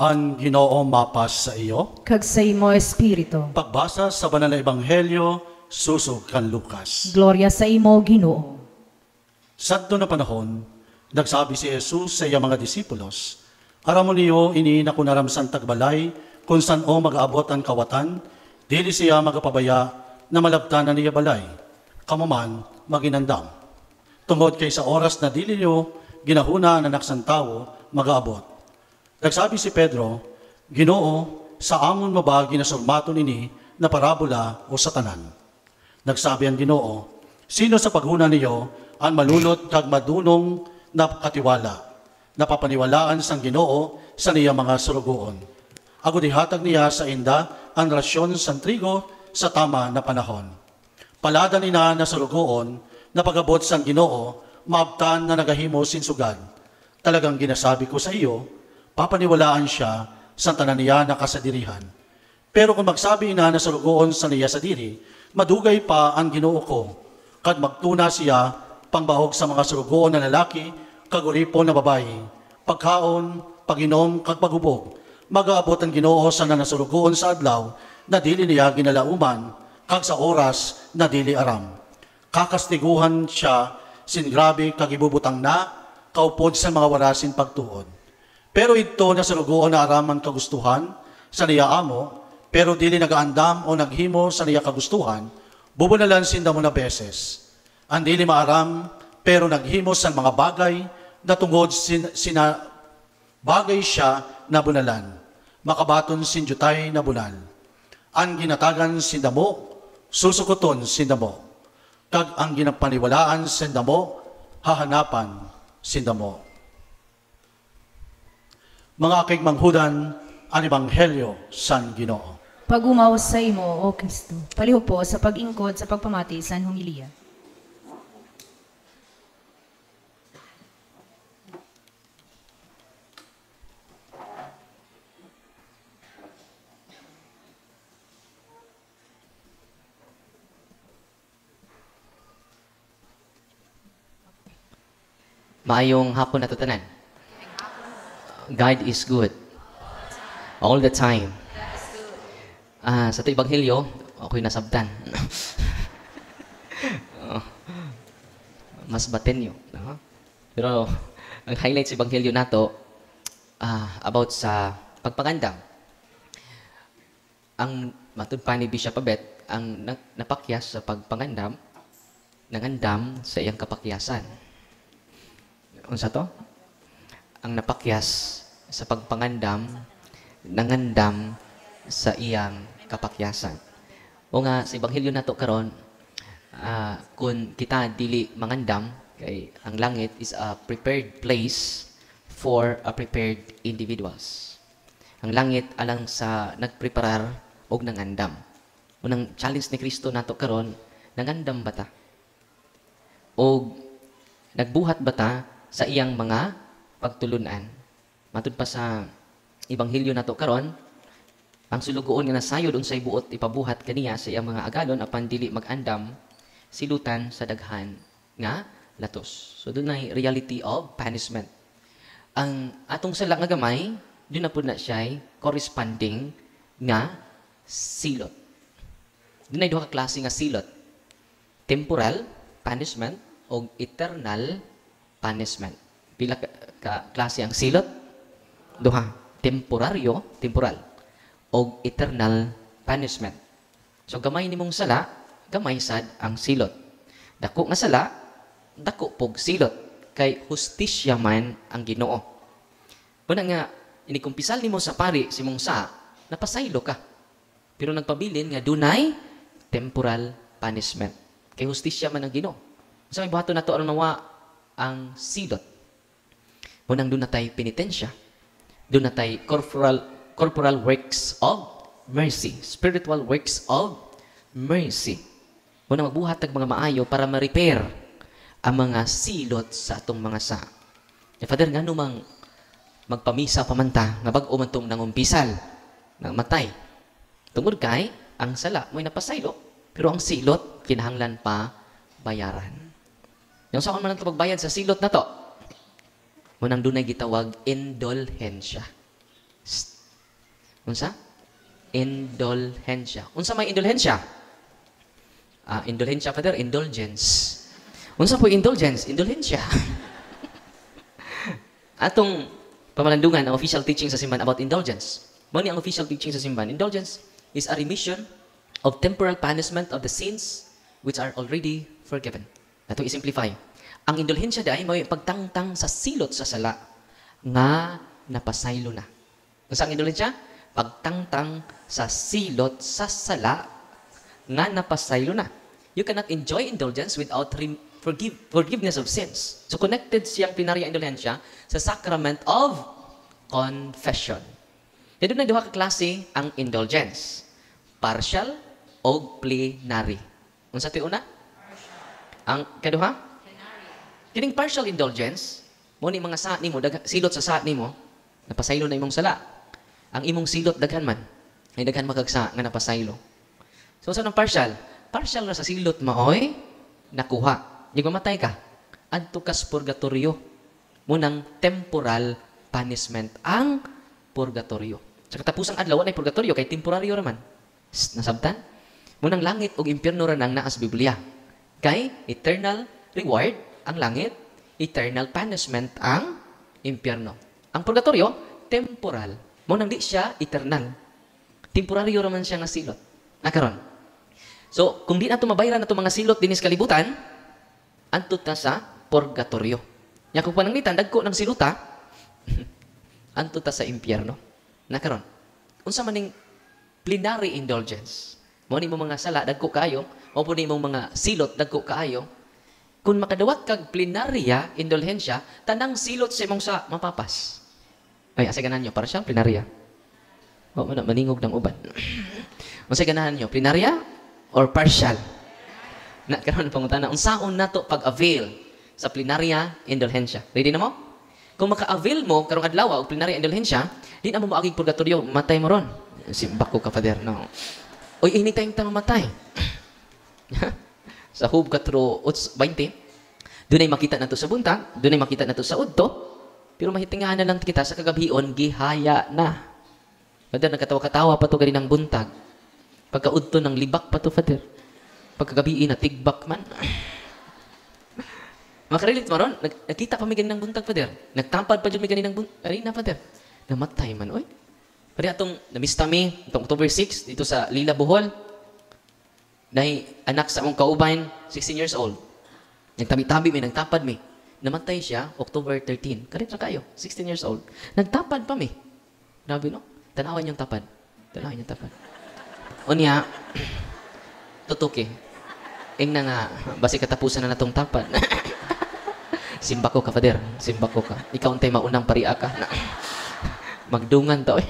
Ang Ginoo mapas sa iyo. Kag sa imo espiritu. Pagbasa sa banal na ebanghelyo susog kan Lucas. Gloria sa imo, Ginoo. Sadto na panahon, nagsabi si Jesus sa iya mga disipulos, "Aramon niyo ini na kunaramsan tagbalay, kung saan o mag-aabot ang kawatan, dili siya magapabaya na malabtanan niya balay, kamuman maginandam. Tungod kay sa oras na dili niyo ginahuna ang anak sang tawo mag-aabot." Nagsabi si Pedro, "Ginoo, sa amon mo ba ginasurmaton ini na parabola o sa tanan?" Nagsabi ang Ginoo, "Sino sa paghuna niyo ang malunot kag madunong na katiwala, napapaniwalaan sang Ginoo sa niya mga surugoon. Ako dihatag niya sa inda ang rasyon sang trigo sa tama na panahon. Palada nina na surugoon na pagabot sang Ginoo, maabtan na nagahimo sinsugad. Talagang ginasabi ko sa iyo, papaniwalaan siya sa tanan niya na kasadirihan. Pero kung magsabi ina na surugoon sa niya sa diri, madugay pa ang Ginoo ko, kad magtuna siya pangbahog sa mga surugoon na lalaki, kaguripo na babae, pagkaon, paginom, kag pagubog. Mag-aabot ang Ginoo sa nanasurugoon sa adlaw na dili niya ginalauman, kag sa oras na dili aram. Kakastiguhan siya sin grabe kag ibubutang na, kaupod sa mga warasin pagtuod. Pero ito nasurugoon na araman kagustuhan sa niya amo, pero dili nagaandam o naghimo sa niya kagustuhan, bubunalan sinda mo na beses. Ang dili maaram, pero naghimo sa mga bagay na tungod sina bagay siya na bunalan. Makabaton sinjutay na bunal. Ang ginatagan sindamo, susukuton sindamo. Kag ang ginapaniwalaan sindamo, hahanapan sindamo. Mga kaigmanghudan, ang Ebanghelyo san Ginoo. Pagumaw sa imo, O Kristo. Paliho po sa pag-ingkod sa pagpamati sa humiliya. Maayong hapon na tanan. God is good. All the time. Sa ito Ebanghelyo, ako'y nasabtan. Mas baten yun. Pero, ang highlight sa Ebanghelyo nato, about sa pagpangandam. Ang matud pa ni Bishop Abet, ang napakyas sa pagpangandam, nangandam sa iyang kapakyasan. Unsa to? Ang napakyas sa pagpangandam, nangandam sa iyang kapakyasan. O nga, sa Ebanghelyo nato karon, kung kita dili mangandam, kay ang langit is a prepared place for a prepared individuals. Ang langit alang sa nagpreparar og nangandam. Unang challenge ni Kristo nato karon, nangandam bata? O nagbuhat bata sa iyang mga pagtulunan. Matud pa sa Ebanghelyo nato karon, ang sulugoon nga nasayod unsay buot ipabuhat kaniya sa iyang mga agalon apan dili mag-andam, silutan sa daghan nga latos. So dunay reality of punishment. Ang atong sala nga gamay, doon na po na siya corresponding nga silot. Dunay duha ka klase nga silot. Temporal punishment o eternal punishment. Pila ka klase ang silot? Duha. Temporal, o eternal punishment. So, gamay ni mong sala, gamay sad ang silot. Dako nga sala, dako pog silot. Kay hustisya man ang Ginoo. Una nga, inikumpisal ni mo sa pari, si mong sa, napasaylo ka. Pero nagpabilin nga, dunay temporal punishment. Kay hustisya man ang Ginoo. Sa may buhato na to, ano nawa ang silot. Unang doon na tayo penitensya. Doon na tayo corporal works of mercy. Spiritual works of mercy. Unang magbuhat ng mga maayo para ma-repair ang mga silot sa atong mga sa. E Father, nga numang magpamisa pamanta, nga bag-o man itong nangumpisal, nang matay. Tungod kay, ang sala mo'y napasaylo, pero ang silot, kinahanglan pa bayaran. Yung saan man ang pagbayad sa silot na to, munang dunay gitawag indulhensya. Unsa? Indulhensya. Unsa may indulhensya? Indulhensya, Father, indulgence. Unsa po indulgence? Indulhensya. Atong pamalandungan ang official teaching sa simbahan about indulgence. Mao ni ang official teaching sa simbahan. Indulgence is a remission of temporal punishment of the sins which are already forgiven. Ato i-simplify. Ang indulhensya dai mao pagtangtang sa silot sa sala nga napasaylo na. Unsa ang indulhensya? Pagtangtang sa silot sa sala nga napasaylo na. You cannot enjoy indulgence without forgiveness of sins. So connected siyang plenarya indulhensya sa sacrament of confession. Dito na duha ka klase ang indulgence. Partial o plenary. Unsa ti una? Ang kaduha? Kining partial indulgence, mo ni mga sa nimo silot sa sa nimo, napasaylo na imong sala. Ang imong silot daghan man, ay daghan magagsa nga napasaylo. So sa nang partial? Partial na sa silot maoy nakuha. Di mamatay ka. Adto kas purgatorio. Munang temporal punishment ang purgatorio. Sa katapusang adlaw ay purgatorio kay temporaryo raman. Nasabtan? Munang langit ug impyerno ra nang naa sa Biblia. Kay eternal reward ang langit, eternal punishment ang impyerno. Ang purgatorio temporal. Munang di siya eternal. Temporaryo raman siya nga silot. Nakaron. So, kung di nato mabayaran nato mga silot dinis kalibutan, antud ta sa purgatorio. Nya kung pananglitan dagko ng siluta, antud ta sa impyerno. Nakaron. Unsa man ning plenary indulgence? Mo ni mo mga sala dagko kaayo, o po ni mo mga silot dagko kaayo. Kung makadawat kag plenarya indulhensya, tanang silot sa imong sa mapapas. Ay, asa ganahan nyo? Para siya, plenarya. O, maningog ng uban. Asa ganahan nyo? Plenarya or partial? Na, karon pangutana, unsaon na to pag-avail sa plenarya indulhensya? Ready na mo? Kung maka-avail mo, karong adlaw, o plenarya indulhensya, di na mo maaging purgatorio, matay mo ron. Simbak ko ka, Father. No. Uy, anytime ta mamatay. Sa Hub 4:20, doon ay makita na to sa buntag, doon ay makita na to sa udto, pero mahitingahan na lang kita sa kagabion, gihaya na. Father, nagkatawa-katawa pa to ganin ng buntag. Pagkaudto ng libak pa to, Father. Pagkagabi na tigbak man. Makarelate mo ron, nakita pa may ganin ng buntag, Father. Nagtampad pa dyan may ganin ng buntag. Arina, Father. Namatay man, oy. Pari atong namista mi, itong October 6, dito sa Lila, Bohol. Dahil anak sa among kaubayan, 16 years old. Nagtabi-tabi mi, nagtapad mi. Namatay siya, October 13. Kalit na kayo, 16 years old. Nagtapad pa mi. Grabe, no? Tanawan yung tapad. Tanawan yung tapad. O niya, tutuki. Ing na nga, basi katapusan na natong tapad. Simba ko ka, Father. Simba ko ka. Ikaw untay maunang paria ka. Magdungan to, eh.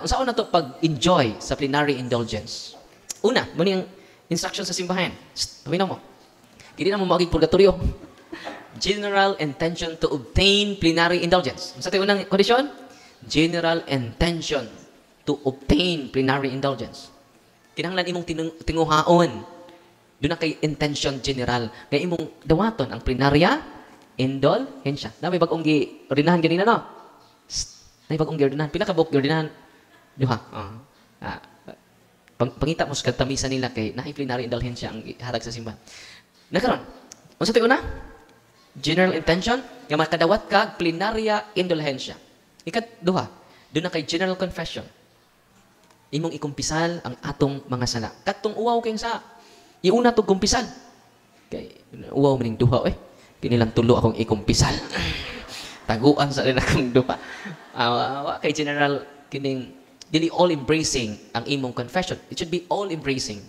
Saan na to pag-enjoy sa plenary indulgence? Una, muna yung instruction sa simbahan. Paminaw mo. Hindi na mo maging purgatorio. General intention to obtain plenary indulgence. Sa tayo unang kondisyon? General intention to obtain plenary indulgence. Kinahanglan imong tinguhaon. Doon na kay intention general. Kaya imong dawaton ang plenarya indulhensya. Na may bagong gi-ordinahan ganina, no? May bagong gi-ordinahan. Pila ka buk gi-ordinahan? Duha. Pangita mo sa katamisan nila kay nahay plenary indulhensya ang hatag sa simbahan. Nakaroon. Unsa tayo una? General intention, nga makadawat ka plenarya indulhensya. Ikaduha, doon na kay general confession. Imong ikumpisal ang atong mga sala. Katong uwaw kayong sa, iuna itong kumpisal. Kay, uwaw maning duha, eh. Kinilang tulo akong ikumpisal. Taguan sa rin akong duha. Kay general, kining, dili all-embracing ang imong confession. It should be all-embracing.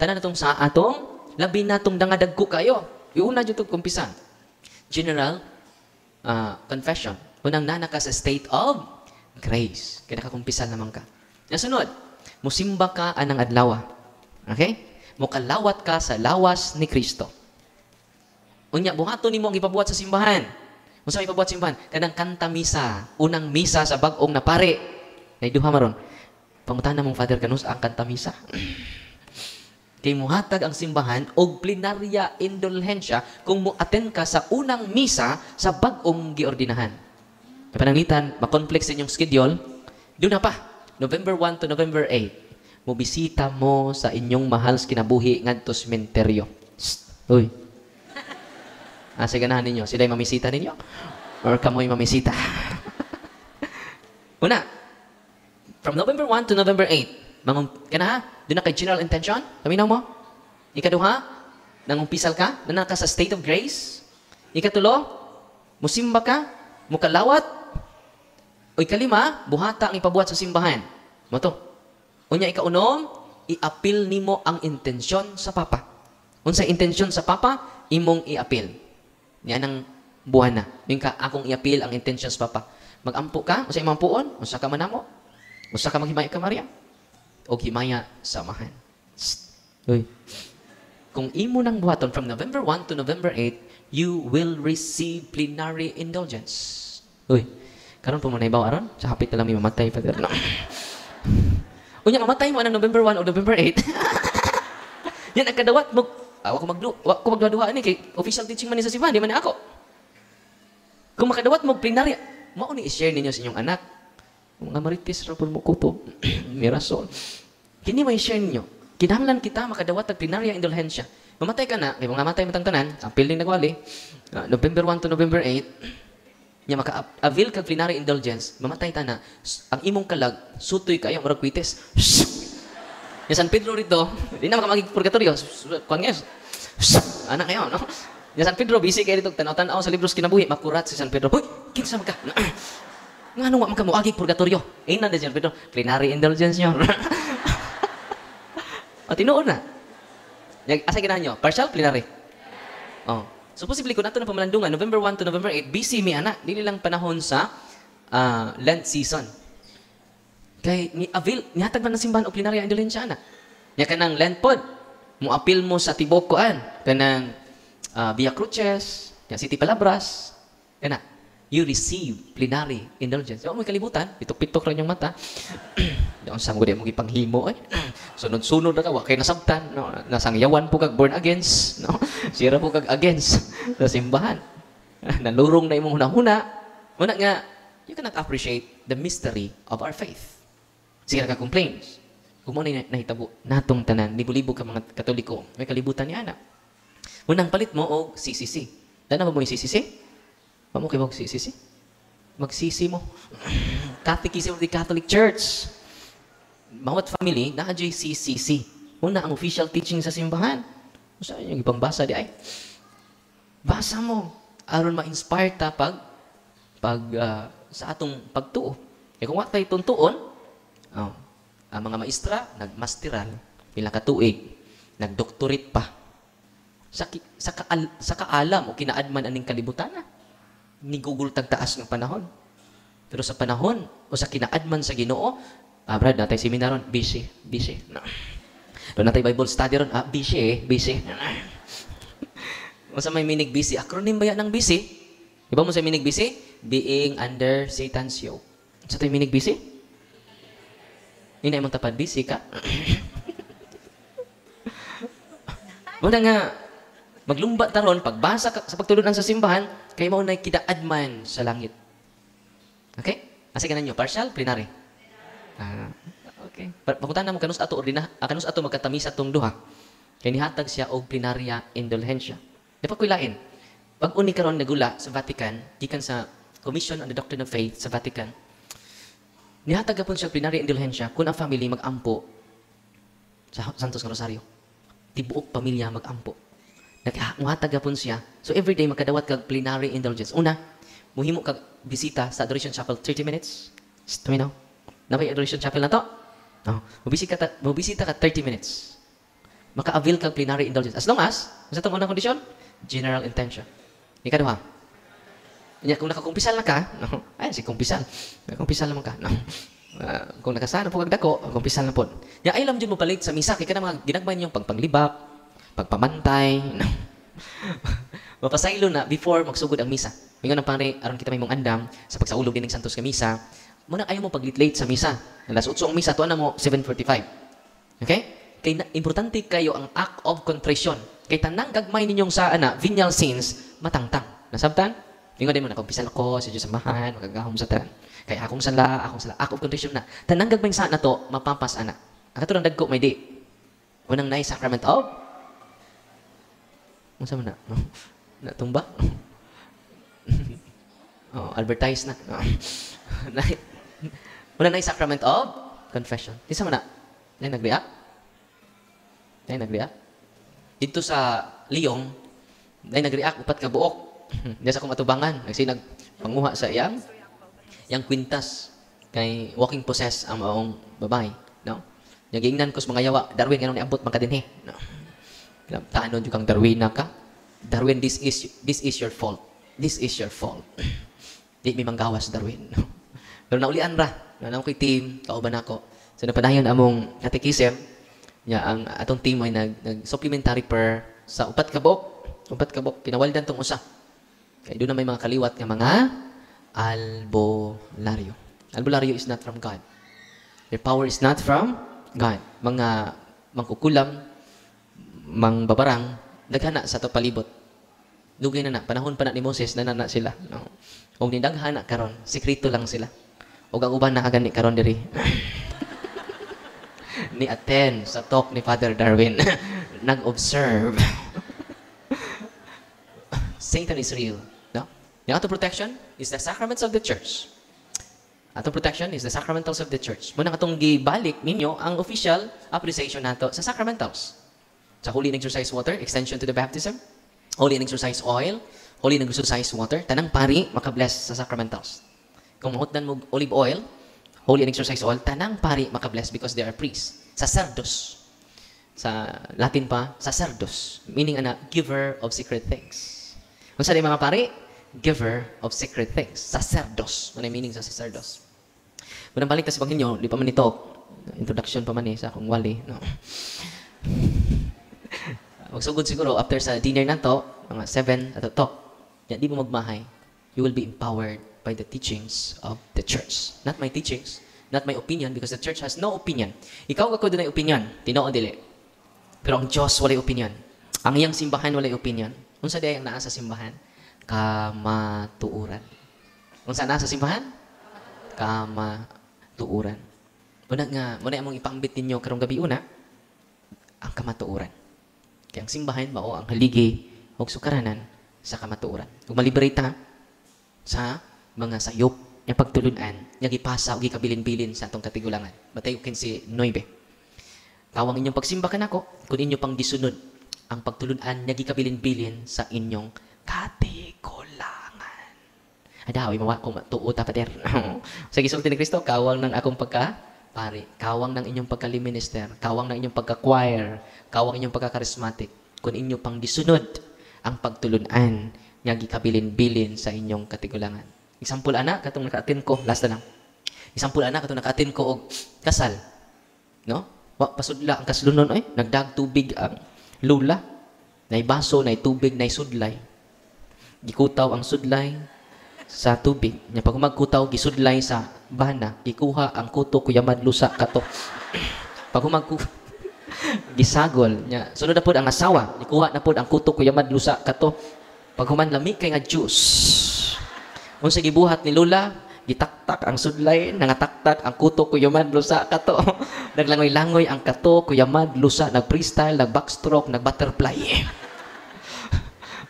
Tanan natong sa atong, labi natong dangadagko kayo. Iuna dyan itong kumpisal. General confession. Unang nana ka sa state of grace. Kaya nakakumpisal naman ka. Nasunod, musimba ka anang adlaw. Okay? Mukalawat ka sa lawas ni Kristo. Unya, buhato ni mo ang ipabuhat sa simbahan. Musa may ipabuhat sa simbahan? Kanang kanta misa. Unang misa sa bagong napare. Naiduha maron. Pangutan na mong Father Canus ang kanta misa. Kay muhatag ang simbahan og plenarya indulhensya kung mo-attend ka sa unang misa sa bagong giordinahan. Pananglitan, makonflict sa inyong schedule, doon na pa, November 1 to November 8, mobisita mo sa inyong mahal sa kinabuhi ngadto sementeryo. Uy. Asa ganahan ninyo? Sila'y mamisita ninyo? Or kamoy mamisita? Una, from November 1 to November 8, kana ha? Doon na kay general intention? Paminaw mo? Ikaduha, nangumpisal ka? Na ka sa state of grace? Ikatulo, musimba ka? Mukalawat? O ikalima, buhata ang ipabuhat sa simbahan. Moto. Unya ikaunom, i-appeal nimo ang intensyon sa Papa. Unsa intensyon sa Papa, imong i-appeal. Yan ang buhana. Yung ka, akong i-appeal ang intensyon sa Papa. Mag-ampo ka, unsa imong puon, unsa ka manamo, unsa ka maghimaya ka Maria, o himaya samahan. Uy. Kung imo nang buhaton from November 1 to November 8, you will receive plenary indulgence. Uy. Karon po mo na ibaw aron, sa hapit na lang may mamatay pa no. Unya mamatay mo ng November 1 o November 8. Yan ang kadawat mo. Wa ko magduha ni kay official teaching man ni sa simbahan, di man ni ako. Kung makadawat mo plenary, mao ni i-share ninyo sa inyong anak. Mga marites ra pud mo kutob. May rason. Kini may share ninyo. Kinahanglan kita makadawat og plenary indulhensya. Mamatay ka na, kay mga matay matang tanan, apil ning nagwali. November 1 to November 8. Nya maka-avail kag plenary indulgence, mamatay ta na, ang imong kalag, sutoy kayo, murag kwites. Yung San Pedro rito, di na makamagig purgatorio. Kuan nga, anak kayo, no? Yung San Pedro, busy kayo dito, tanaw-tanaw sa libros kinabuhi, makurat si San Pedro. Hoy, kinsa ka? Nga nung makamuagig purgatorio. Ina na San Pedro, plenary indulgence nyo. O, tinuon na. Asa ginahan nyo? Partial, plenary? Oh. So, posible kung nato na pamalandungan, November 1 to November 8, busy mi anak. Dili lang panahon sa Lent season. Kay, nihatag man ng simbahan o plenarya indulhensya anak. Nya kanang Lent pod, mo apil mo sa tibok koan, kanang Via Cruces, City Palabras, kana. You receive plenary indulgence. Huwag mo kalibutan, pitok-pitok lang yung mata. Doon sa mga mo ipanghimo, sunod-sunod na ka, wak kayo nasabtan, no? Nasangyawan po kag born against, no? Sira po kag against sa simbahan. Nalurong na imong hunahuna. Una nga, you cannot appreciate the mystery of our faith. Sige na ka-complaints. Kung mo na nahitabo, natong tanan, libo-libo ka mga Katoliko, may kalibutan ni Ana. Unang palit mo o CCC. Dana ba mo yung CCC? Paano kayo magsisisi? Magsisi mo. Catechism of the Catholic Church. Bawat family, na-JCCC. Una ang official teaching sa simbahan. Saan yung ibang basa di ay? Basa mo. Aron ma-inspire ta sa atong pagtuo. E kung wala tayo tuntuon, ang mga maestra, nagmasteral, pila katuig, nagdoktorate pa. Sa kaalam o kinaadman aning kalibutan na. Ni Google tagtaas ng panahon. Pero sa panahon o sa kinaadman sa Ginoo, Brad, natay seminaron, busy. No. Doon natay Bible study ron, busy. Masa may minig busy? Acronym ba yan ng busy? Iba mo sa minig busy? Being under Satan's yoke. Sa tayo minig busy? Hindi mong tapad, busy ka. Wala nga, maglumba taron, pagbasa ka, sa pagtulunan sa simbahan, kayo mo na kidaadman sa langit. Okay? Asa ganan nyo? Partial? Plenary? Okay. Pakuntahan na mo kanus ato magkatamis atong duha. Kaya nihatag siya og plenarya indulhensya. Di pa kuilain. Pag uni karon nagula sa Vatican, gikan sa Commission on the Doctrine of Faith sa Vatican, nihatag gapon siya plenarya indulhensya kung ang family mag-ampo sa Santos nga Rosario. Tibuok pamilya mag-ampo. Naghatag gapon siya. So everyday makadawat kag plenary indulgence. Una, muhimo kag bisita sa Adoration Chapel 30 minutes. Tuminaw. Nabay Adoration Chapel na to? No. Mabisita ka 30 minutes. Maka-avail kag plenary indulgence. As long as, sa itong unang kondisyon, general intention. Ikaduha. Kung nakakumpisal na ka, no? Ay, si kumpisal. Kumpisal naman ka. No? Kung nakasana po kag dako, kumpisal na po. Ya, ay lang dyan mo palit sa misa. Kaya ka na mga ginagmay niyong pagpanglibak, pagpamantay, no? Mapasaylo na before magsugod ang misa. Mingon ang pare, aron kita may mong andam sa pagsaulog din ng Santos nga misa. Muna ayaw mo pag-late sa misa. Alas 8 ang misa, tuwan na mo 7:45. Okay? Kaya importante kayo ang act of contrition. Kaya tanang gagmay ninyong sa venial sins, matangtang. Nasabtan? Ingon din mo na, kumpisan ako sa Diyos samahan, magagahom sa tanan. Kaya akong sala, akong kondisyon na. Tanang gagmay sa na to, mapampas ana. Ang katulong dagko may di. Unang na sacrament of? Ano sa na? Natumba? Oh, advertise na. Unang na sacrament of? Confession. Di sa na? Nay nagreact? Nay nagreact? Dito sa Liyong, nay nagreact, upat ka buok. Diyan sa akong atubangan, nagsinag panguha sa yang kwintas kay walking possess ang maong babae, no? Yang giingnan ko sa mga yawa, Darwin ngano niabot man ka dinhi, no? Tanon jud kang Darwin na ka. Darwin, this is your fault. This is your fault. Di mi manggawas Darwin, no? Pero naulian ra, na ko'y team, kauban ako. So napadayon among catechism, nya ang atong team ay nag supplementary prayer sa upat ka buok, pinawaldan tong usa. Kaya doon na may mga kaliwat ng mga albularyo. Albularyo is not from God. Their power is not from God. Mga mangkukulam, mangbabarang, daghana sa to palibot. Dugay na panahon pa na ni Moses, na sila. No? O nidaghana karon, sekreto lang sila. O ang uban na agani karon diri. Ni attend sa talk ni Father Darwin. Nag-observe. Satan is real. No? Yung atong protection is the sacraments of the church. Atong protection is the sacramentals of the church. Muna atong gibalik ninyo ang official appreciation nato sa sacramentals. Sa holy and exercise water, extension to the baptism, holy and exercise oil, holy and exercise water, tanang pari makabless sa sacramentals. Kung mahutdan mo olive oil, holy and exercise oil, tanang pari makabless because they are priests. Sacerdos. Sa Latin pa, sacerdos. Meaning giver of secret things. Kung saan mga pari, giver of secret things. Sacerdos. Ano yung meaning sa sacerdos? Munang balik sa Ebanghelyo, di pa man ito, introduction pa man sa akong wali. No? Magsugod siguro, after sa dinner na to, mga 7 at to, yan, di mo magmahay, you will be empowered by the teachings of the church. Not my teachings, not my opinion, because the church has no opinion. Ikaw ako doon ay opinion, tinoo dili. Pero ang Diyos walay opinion. Ang iyang simbahan walay opinion. Unsa day ang naa sa simbahan? Kamatuuran. Unsa naa sa simbahan? Kamatuuran. Muna among ipambit ninyo karong gabi una, ang kamatuuran. Kaya ang simbahan mao ang haligi o sukaranan sa kamatuuran. Kung maliberate ta sa mga sayop nga pagtulunan, nga gipasa og gikabilin-bilin sa atong katigulangan. Matay 15:9. Kawang inyong pagsimba kanako, kun inyo pang gisunod ang pagtulunan nga gikabilin-bilin sa inyong katigulangan. Adawi mawa ko matuo ta pader. Sa gisulti ni Kristo, kawang ng akong pagka-pari, kawang ng inyong pagka-minister, kawang ng inyong pagka-choir, kawang inyong pagka-charismatic, kun inyo pang gisunod ang pagtulunan nga gikabilin-bilin sa inyong katigulangan. Example ana katong naka-attend ko, last na lang. Example ana katong naka-attend ko og kasal. No? Wa pasudla ang kaslunon oy, nagdag tubig ang lula. Nay baso, nay tubig, nay sudlay. Gikutaw ang sudlay sa tubig. Nya pag magkutaw gisudlay sa bana, gikuha ang kuto kuyamad lusa kato. Pag gisagol nya sunod na pod ang asawa, gikuha na pod ang kuto kuyamad lusa kato. Pag human lami kay nga juice. Unsa gibuhat ni Lola, gitaktak ang sudlay, nangataktak ang kuto kuyamad lusa kato. Naglangoy-langoy ang kato kuyamad lusa, nag-freestyle, nag-backstroke, nag-butterfly.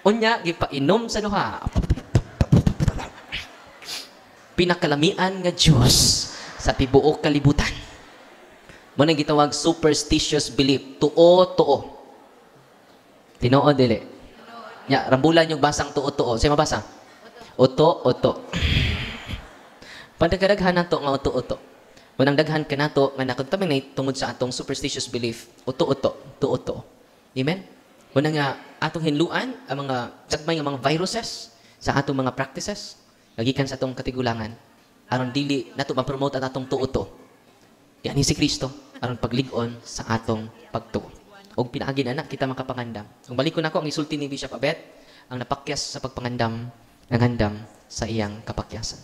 Unya gipainom sa duha. Pinakalamian nga Diyos sa tibuok kalibutan. Mo nang gitawag superstitious belief, tuo. Tinoo dili. Nya rambulan yung basang tuo. Say mabasa. Oto. Pandagdaghan nato nga oto. Munang daghan ka nato nga nakuntamay tungod sa atong superstitious belief, oto. Amen. Muna nga atong hinluan ang mga sagmay nga mga viruses sa atong mga practices nagikan sa atong katigulangan aron dili nato ma-promote ang atong tuo. Yan si Kristo aron paglig-on sa atong pagtuo. Og pinaagi na kita makapangandam. Kung balik ko nako ang isulti ni Bishop Abet, ang napakyas sa pagpangandam, nangandam sa iyang kapakyasan.